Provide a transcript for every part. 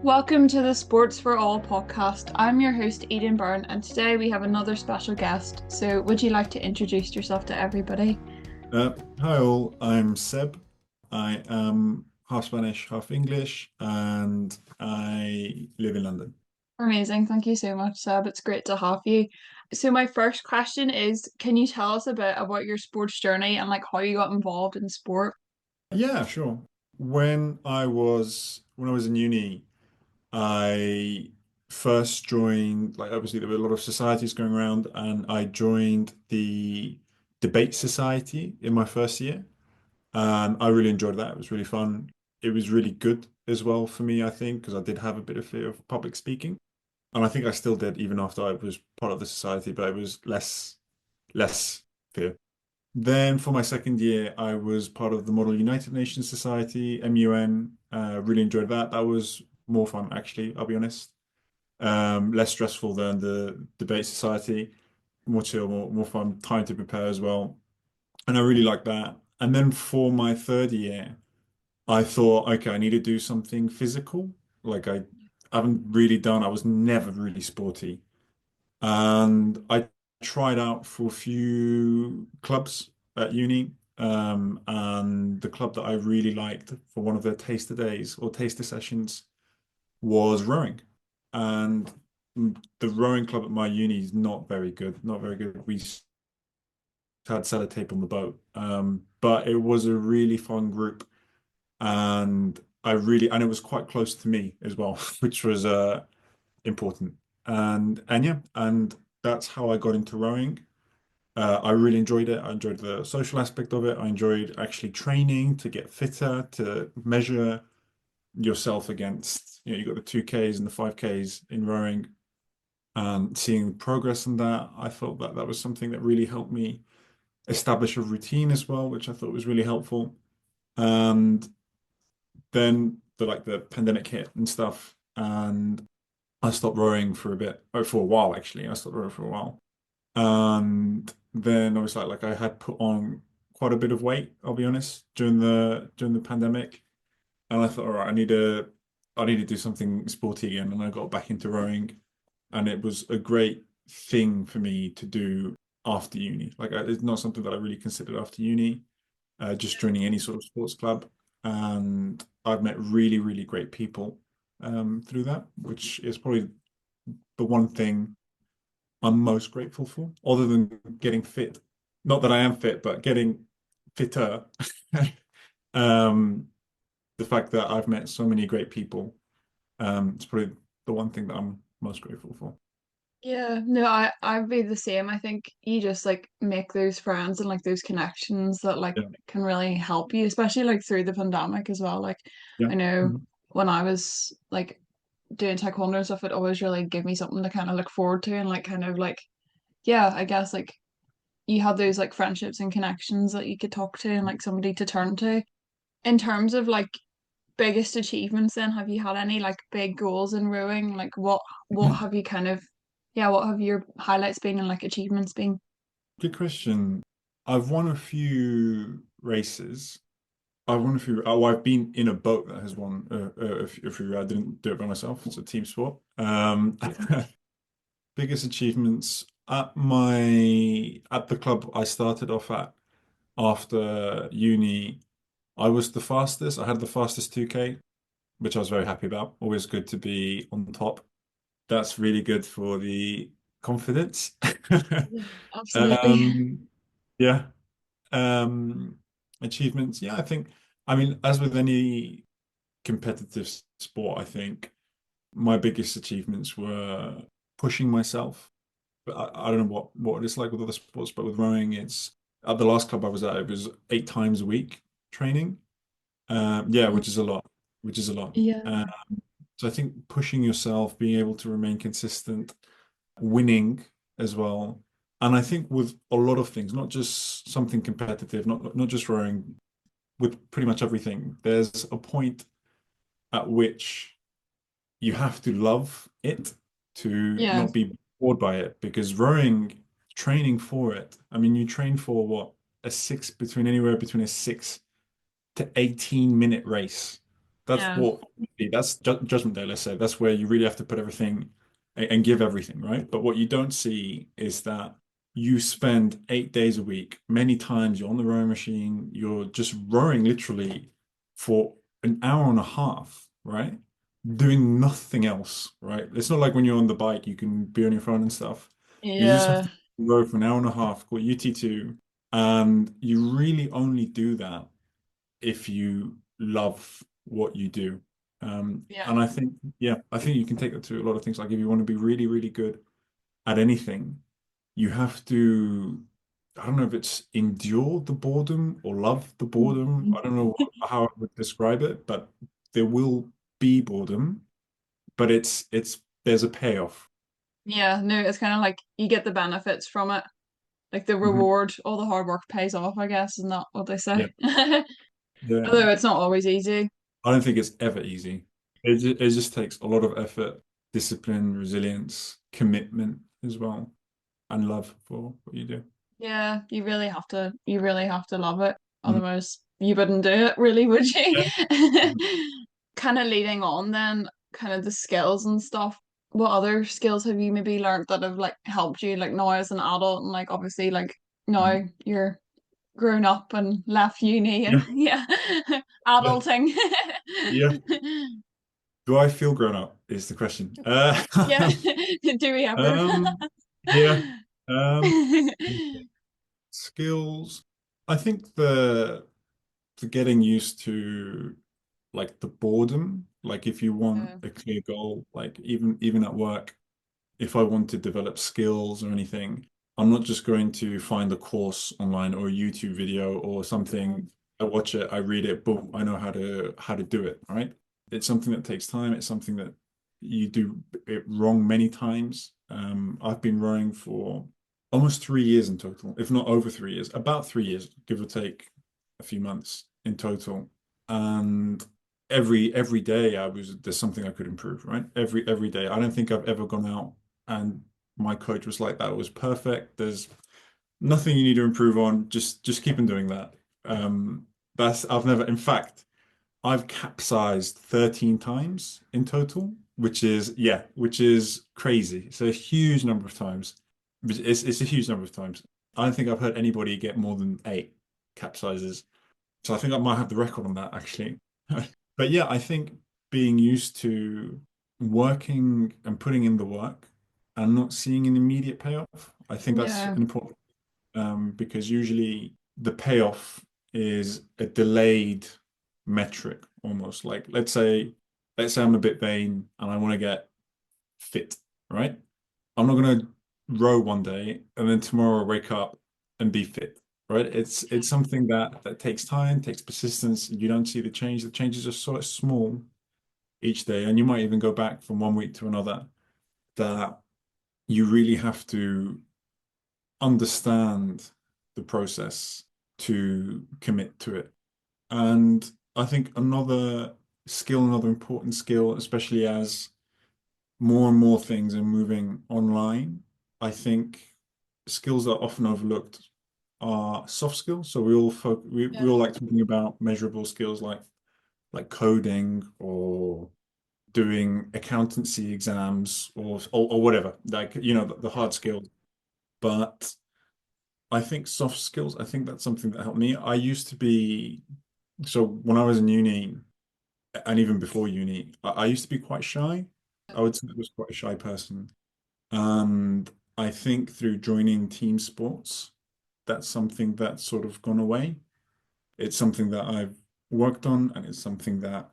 Welcome to the Sports for All podcast. I'm your host, Eden Byrne, and today we have another special guest. So, would you like to introduce yourself to everybody? Hi all, I'm Seb. I am half Spanish, half English, and I live in London. Amazing. Thank you so much, Seb. It's great to have you. So, my first question is, can you tell us a bit about your sports journey and like how you got involved in sport? Yeah, sure. When I was in uni, I first joined, like obviously there were a lot of societies going around, and I joined the debate society in my first year. And I really enjoyed that. It was really fun. It was really good as well for me, I think, because I did have a bit of fear of public speaking. And I think I still did even after I was part of the society, but it was less fear. Then for my second year, I was part of the Model United Nations Society, MUN. Really enjoyed that. That was more fun, actually, I'll be honest. Less stressful than the debate society, more chill, more fun, time to prepare as well. And I really liked that. And then for my third year, I thought, okay, I need to do something physical. Like I haven't really done, I was never really sporty. And I tried out for a few clubs at uni. And the club that I really liked for one of their taster days or taster sessions was rowing. And the rowing club at my uni is not very good, not very good. We had sellotape on the boat. But it was a really fun group. And it was quite close to me as well, which was important. And that's how I got into rowing. I really enjoyed it. I enjoyed the social aspect of it. I enjoyed actually training to get fitter, to measure yourself against, you got the 2Ks and the 5Ks in rowing, and seeing progress in that. I felt that that was something that really helped me establish a routine as well, which I thought was really helpful. And then the pandemic hit and stuff, and I stopped rowing for a bit, or for a while actually. I stopped rowing for a while. And then I was like I had put on quite a bit of weight, I'll be honest, during the pandemic. And I thought, all right, I need to do something sporty again. And I got back into rowing. And it was a great thing for me to do after uni. It's not something that I really considered after uni, just joining any sort of sports club. And I've met really, really great people through that, which is probably the one thing I'm most grateful for, other than getting fit. Not that I am fit, but getting fitter. Um, the fact that I've met so many great people, it's probably the one thing that I'm most grateful for. Yeah, no, I'd be the same. I think you just like make those friends and like those connections that like Yeah, can really help you, especially like through the pandemic as well. Like yeah, I know mhm, when I was like doing taekwondo and stuff, it always really gave me something to kind of look forward to and like kind of like yeah, I guess like you had those like friendships and connections that you could talk to and like somebody to turn to. In terms of like biggest achievements then, have you had any like big goals in rowing? Like what have you kind of yeah, what have your highlights been and like achievements been? Good question. I've won a few races. I've won a few. Oh, I've been in a boat that has won a few. I didn't do it by myself. It's a team sport. Biggest achievements at the club I started off at after uni. I was the fastest. I had the fastest 2K, which I was very happy about. Always good to be on top. That's really good for the confidence. Yeah, absolutely. Um, yeah. Um, Achievements. Yeah, I mean, as with any competitive sport, I think my biggest achievements were pushing myself. But I don't know what it's like with other sports, but with rowing, it's at the last club I was at, it was 8 times a week training. Yeah, Mm, which is a lot, which is a lot. yeah. Um, so I think pushing yourself, being able to remain consistent, winning as well. And I think with a lot of things, not just something competitive, not just rowing, with pretty much everything, there's a point at which you have to love it to Yeah. not be bored by it, because rowing, training for it, I mean, you train for anywhere between a 6 to 18 minute race. That's Yeah. what that's ju Judgment Day, let's say. That's where you really have to put everything and give everything, right? But what you don't see is that you spend 8 days a week, many times you're on the rowing machine, you're just rowing literally for an hour and a half, right? Doing nothing else, right? It's not like when you're on the bike, you can be on your phone and stuff. You just have Yeah. to row for an hour and a half, called UT2, and you really only do that if you love what you do. Yeah. And I think, yeah, I think you can take that to a lot of things. Like if you want to be really, really good at anything, you have to, I don't know if it's endure the boredom or love the boredom. I don't know how I would describe it, but there will be boredom, but there's a payoff. Yeah, no, it's kind of like you get the benefits from it. Like the Mhm. reward, all the hard work pays off, I guess, isn't that what they Yeah. say? Yeah. Although it's not always easy. I don't think it's ever easy. It just takes a lot of effort, discipline, resilience, commitment as well, and love for what you do. Yeah, you really have to love it. Mm. Otherwise, you wouldn't do it, really, would you? Yeah. Mhm. Kind of leading on then, kind of the skills and stuff. What other skills have you maybe learned that have like helped you like now as an adult and like obviously like Mhm. now you're grown up and left uni and Yeah. yeah, Yeah. adulting. Yeah. Do I feel grown up is the question. Yeah, do we ever? Um, yeah. Um, skills. I think the getting used to like the boredom, like if you want Yeah. a clear goal, like even at work, if I want to develop skills or anything, I'm not just going to find a course online or a YouTube video or something. I watch it, I read it, boom, I know how to do it, right? It's something that takes time. It's something that you do it wrong many times. I've been rowing for almost 3 years in total, if not over 3 years, about 3 years, give or take a few months in total. And every day there's something I could improve, right? Every day. I don't think I've ever gone out and my coach was like, that was perfect. There's nothing you need to improve on. Just keep on doing that. That's I've never, in fact, I've capsized 13 times in total, which is crazy. It's a huge number of times. It's a huge number of times. I don't think I've heard anybody get more than 8 capsizes. So I think I might have the record on that actually. But yeah, I think being used to working and putting in the work and not seeing an immediate payoff, I think that's Yeah. an important because usually the payoff is a delayed metric almost. Like let's say I'm a bit vain and I want to get fit, right? I'm not gonna row one day and then tomorrow wake up and be fit, right? It's something that takes time, takes persistence. You don't see the change. The changes are so small each day, and you might even go back from one week to another. That you really have to understand the process to commit to it. And I think another important skill, especially as more and more things are moving online, I think skills that are often overlooked are soft skills. So we all Yeah. like talking about measurable skills like coding or doing accountancy exams or whatever, like the Yeah. hard skills. But I think soft skills, I think that's something that helped me. I used to be so when I was in uni and even before uni, I used to be quite shy. I would say I was quite a shy person. And I think through joining team sports, that's something that's sort of gone away. It's something that I've worked on, and it's something that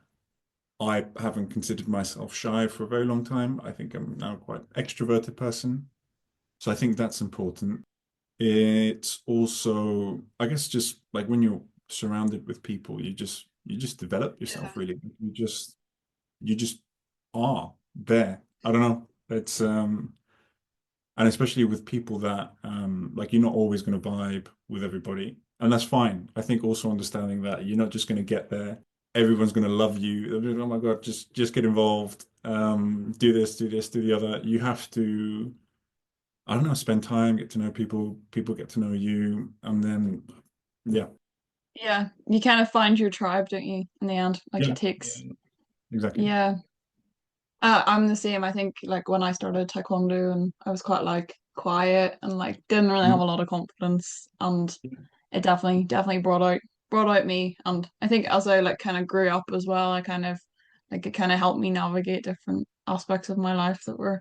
I haven't considered myself shy for a very long time. I think I'm now quite an extroverted person. So I think that's important. It's also, I guess, just like when you're surrounded with people, you just develop yourself Yeah. really. You just are there. I don't know. It's and especially with people that like you're not always going to vibe with everybody, and that's fine. I think also understanding that you're not just going to get there, everyone's going to love you. Oh my God, just get involved, do this, do this, do the other. You have to, I don't know, spend time, get to know people, people get to know you, and then yeah. Yeah. You kind of find your tribe, don't you, in the end? Like Yeah, it takes Exactly. Yeah. I'm the same. I think like when I started taekwondo and I was quite like quiet and like didn't really have Mm. a lot of confidence, and it definitely brought out me. And I think as I like kind of grew up as well, I kind of like it kind of helped me navigate different aspects of my life that were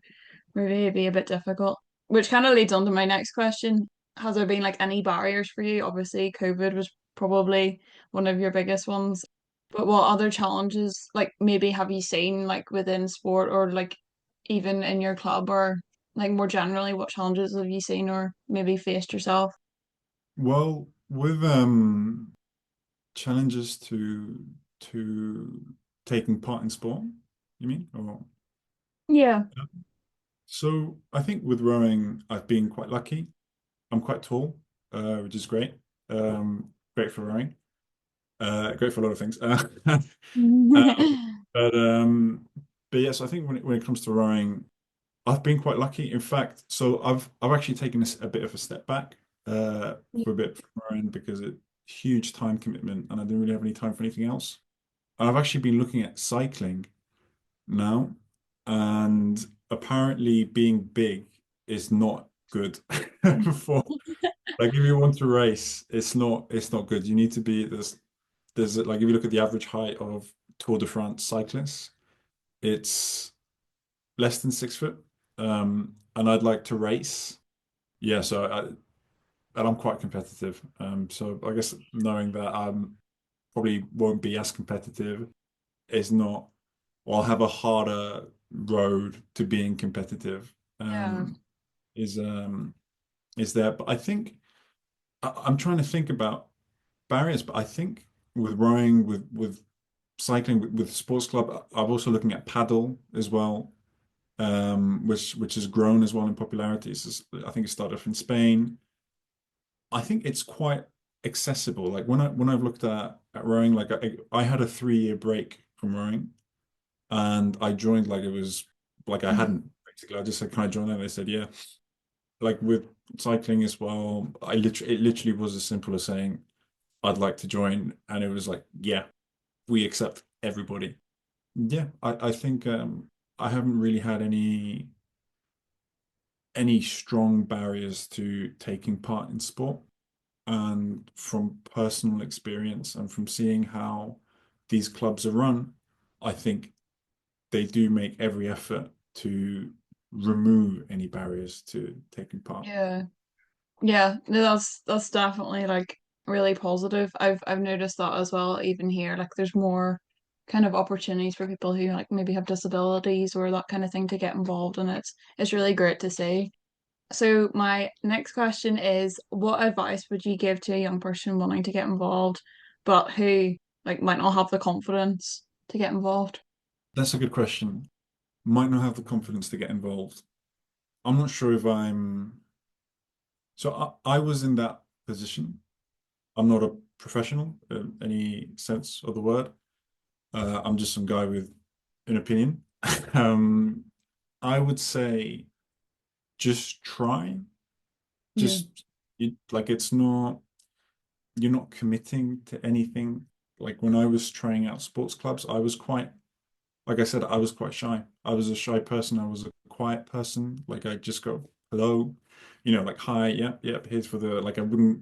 maybe a bit difficult. Which kind of leads on to my next question. Has there been like any barriers for you? Obviously, COVID was probably one of your biggest ones. But what other challenges, like maybe have you seen like within sport or like even in your club or like more generally, what challenges have you seen or maybe faced yourself? Well, with challenges to taking part in sport, you mean? Or Yeah. so I think with rowing, I've been quite lucky. I'm quite tall, which is great. Great for rowing. Great for a lot of things. But yes, I think when it comes to rowing, I've been quite lucky. In fact, so I've actually taken a bit of a step back for a bit from rowing because it huge time commitment and I didn't really have any time for anything else. And I've actually been looking at cycling now, and apparently being big is not good for like if you want to race, it's not good. You need to be there's like if you look at the average height of Tour de France cyclists, it's less than 6 foot. And I'd like to race. Yeah, and I'm quite competitive. So I guess knowing that probably won't be as competitive is not, or I'll have a harder road to being competitive. Yeah. Is is there? But I think I'm trying to think about barriers, but I think with rowing, with cycling, with sports club, I'm also looking at paddle as well, which has grown as well in popularity. I think it started off in Spain. I think it's quite accessible. Like when I've looked at rowing, like I had a 3 year break from rowing, and I joined like it was like I hadn't basically. I just said, "Can I join?" And they said, "Yeah." Like with cycling as well, it literally was as simple as saying, "I'd like to join," and it was like, "Yeah, we accept everybody." Yeah, I think I haven't really had any strong barriers to taking part in sport. And from personal experience and from seeing how these clubs are run, I think they do make every effort to remove any barriers to taking part. Yeah. Yeah, no, that's definitely like really positive. I've noticed that as well, even here. Like there's more kind of opportunities for people who like maybe have disabilities or that kind of thing to get involved, and it's really great to see. So my next question is, what advice would you give to a young person wanting to get involved, but who like might not have the confidence to get involved? That's a good question. Might not have the confidence to get involved. I'm not sure if I was in that position. I'm not a professional in any sense of the word. I'm just some guy with an opinion. Um, I would say just try. Yeah. Just like it's not you're not committing to anything. Like when I was trying out sports clubs, I was quite like I said, I was quite shy. I was a shy person. I was a quiet person. Like I just go, hello, like hi, yep, yep, here's for the like I wouldn't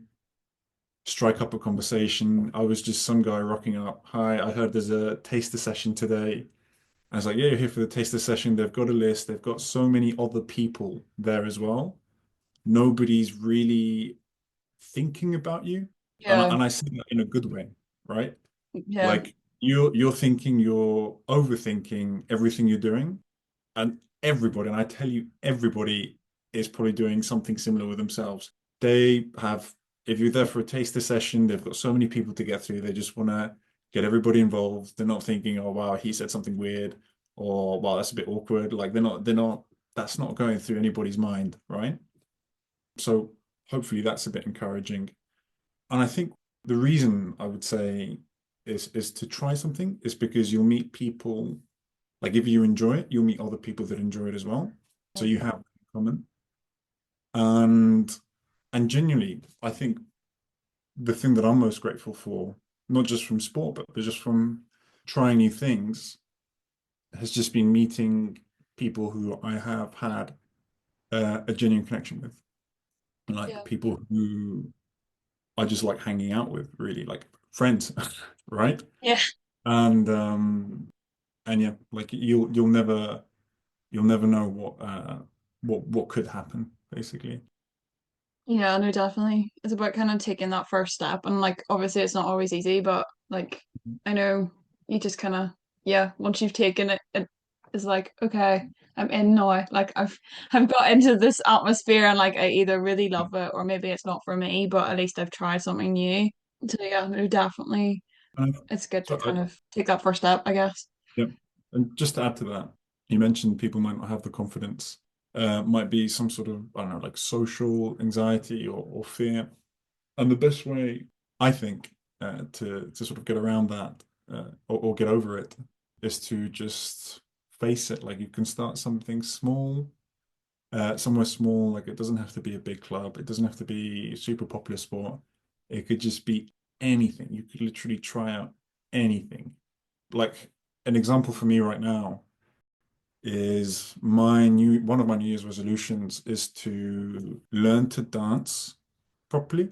strike up a conversation. I was just some guy rocking up. Hi, I heard there's a taster session today. I was like, yeah, you're here for the taster session. They've got a list. They've got so many other people there as well. Nobody's really thinking about you. And Yeah. I say that in a good way, right? Yeah. Like you're thinking, you're overthinking everything you're doing, and everybody, and I tell you, everybody is probably doing something similar with themselves. They have, if you're there for a taster session, they've got so many people to get through. They just want to get everybody involved. They're not thinking, oh wow, he said something weird, or wow, that's a bit awkward. Like they're not. That's not going through anybody's mind, right? So hopefully that's a bit encouraging. And I think the reason I would say is to try something is because you'll meet people, like if you enjoy it, you'll meet other people that enjoy it as well. So you have in common. And and genuinely, I think the thing that I'm most grateful for, not just from sport, but just from trying new things, has just been meeting people who I have had a genuine connection with, like Yeah. people who I just like hanging out with, really, like friends, right? Yeah. And yeah, like you'll never know what could happen, basically. Yeah, no, definitely. It's about kind of taking that first step. And like obviously it's not always easy, but like I know you just kind of yeah, once you've taken it, it is like, okay, I'm in now. Like I've got into this atmosphere and like I either really love it or maybe it's not for me, but at least I've tried something new. So yeah, no, definitely And it's good to so kind of take that first step, I guess. yeah, and just to add to that, you mentioned people might not have the confidence. Might be some sort of, I don't know, like social anxiety or fear. And the best way, I think, to sort of get around that or get over it is to just face it. Like you can start something small, somewhere small. Like it doesn't have to be a big club. It doesn't have to be a super popular sport. It could just be anything. You could literally try out anything. Like an example for me right now is one of my New Year's resolutions is to learn to dance properly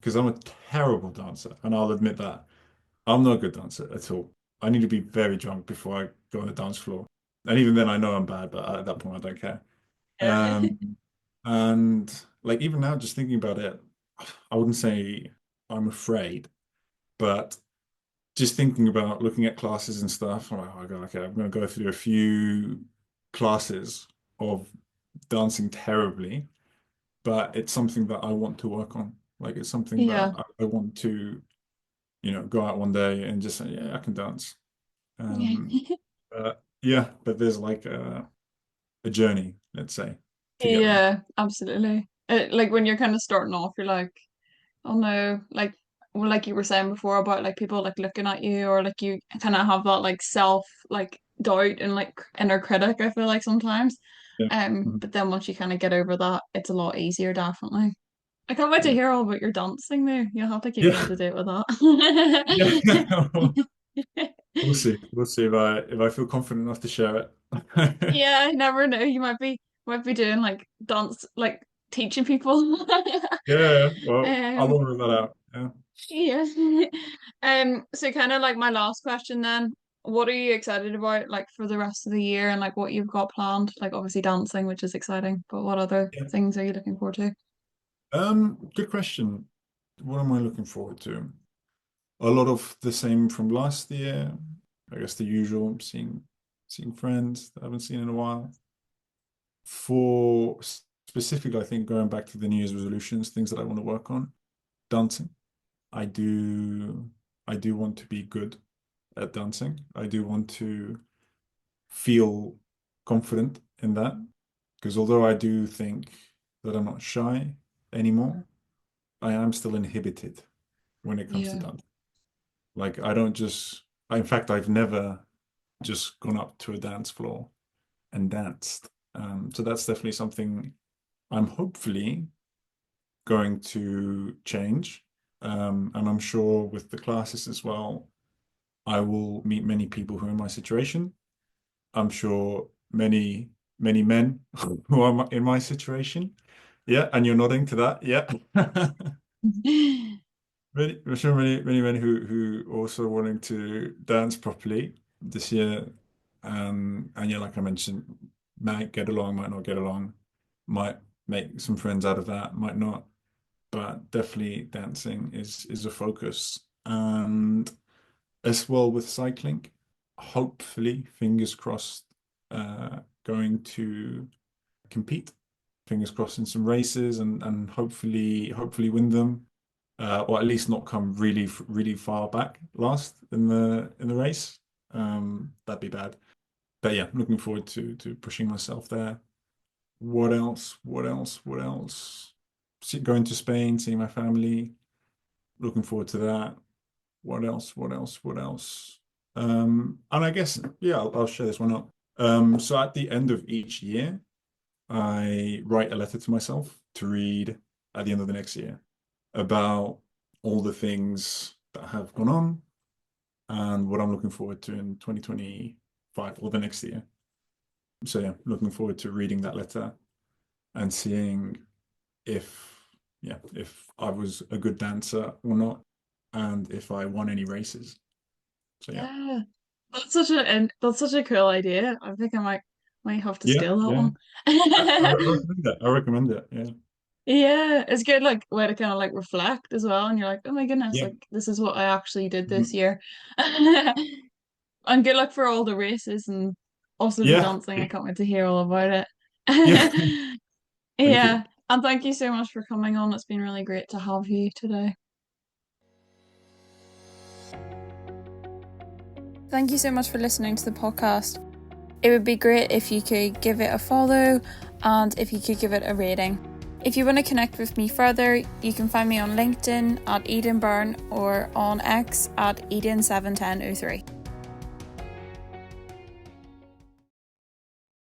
because I'm a terrible dancer, and I'll admit that. I'm not a good dancer at all. I need to be very drunk before I go on the dance floor. And even then I know I'm bad, but at that point I don't care. Yeah. Um, and like even now, just thinking about it, I wouldn't say I'm afraid, but just thinking about looking at classes and stuff, I'm like, oh my God, okay, I'm going to go through a few classes of dancing terribly, but it's something that I want to work on. Like it's something that Yeah. I want to, go out one day and just say, yeah, I can dance. Um, yeah, but there's like a journey, let's say, to get there. Yeah, absolutely. Like when you're kind of starting off, you're like, oh no, like well, like you were saying before about like people like looking at you or like you kind of have that like self like doubt and like inner critic, I feel like sometimes. Yeah. Mhm. But then once you kind of get over that, it's a lot easier, definitely. I can't wait to Yeah. hear all about your dancing there. You'll have to keep me Yeah. up to date with Yeah. that. We'll see. We'll see if I feel confident enough to share it. Yeah, I never know. You might be doing like dance, like teaching people. Yeah. Well, I Um, will rule that out. Yeah. yeah. So kind of like my last question then, what are you excited about like for the rest of the year and like what you've got planned? Like obviously dancing, which is exciting, but what other Yeah. things are you looking forward to? Good question. What am I looking forward to? A lot of the same from last year. I guess the usual, seeing friends that I haven't seen in a while. For specifically, I think going back to the New Year's resolutions, things that I want to work on, dancing. I do I do want to be good at dancing. I do want to feel confident in that because although I do think that I'm not shy anymore, I am still inhibited when it comes to Yeah. dancing. Like I don't just in fact I've never just gone up to a dance floor and danced. So that's definitely something I'm hopefully going to change. And I'm sure with the classes as well, I will meet many people who are in my situation. I'm sure many men who are in my situation. Yeah, and you're nodding to that. Yeah. I'm sure many men who also wanting to dance properly this year. And yeah, like I mentioned, might get along, might not get along, might make some friends out of that, might not. But definitely dancing is a focus. And as well with cycling, hopefully, fingers crossed, going to compete. Fingers crossed in some races and hopefully win them, or at least not come really far back last in the race. That'd be bad. But yeah, looking forward to pushing myself there. What else? What else? What else? Going to Spain, seeing my family. Looking forward to that. What else? What else? What else? And I guess, yeah, I'll share this one up. So at the end of each year, I write a letter to myself to read at the end of the next year about all the things that have gone on and what I'm looking forward to in 2025. 5 or the next year. So yeah, looking forward to reading that letter and seeing if if I was a good dancer or not, and if I won any races. So yeah. Yeah. That's such a cool idea. I think I might have to Yeah, steal that yeah. one. I recommend it. I recommend it. Yeah. Yeah, it's good like way to kind of like reflect as well, and you're like, oh my goodness, Yeah. like this is what I actually did this Mhm. year. And good luck for all the races and also the Yeah. dancing. I can't wait to hear all about Yeah. it. Thank you. Yeah, and thank you so much for coming on. It's been really great to have you today. Thank you so much for listening to the podcast. It would be great if you could give it a follow and if you could give it a rating. If you want to connect with me further, you can find me on LinkedIn at Eden Byrne or on X at Eden71003.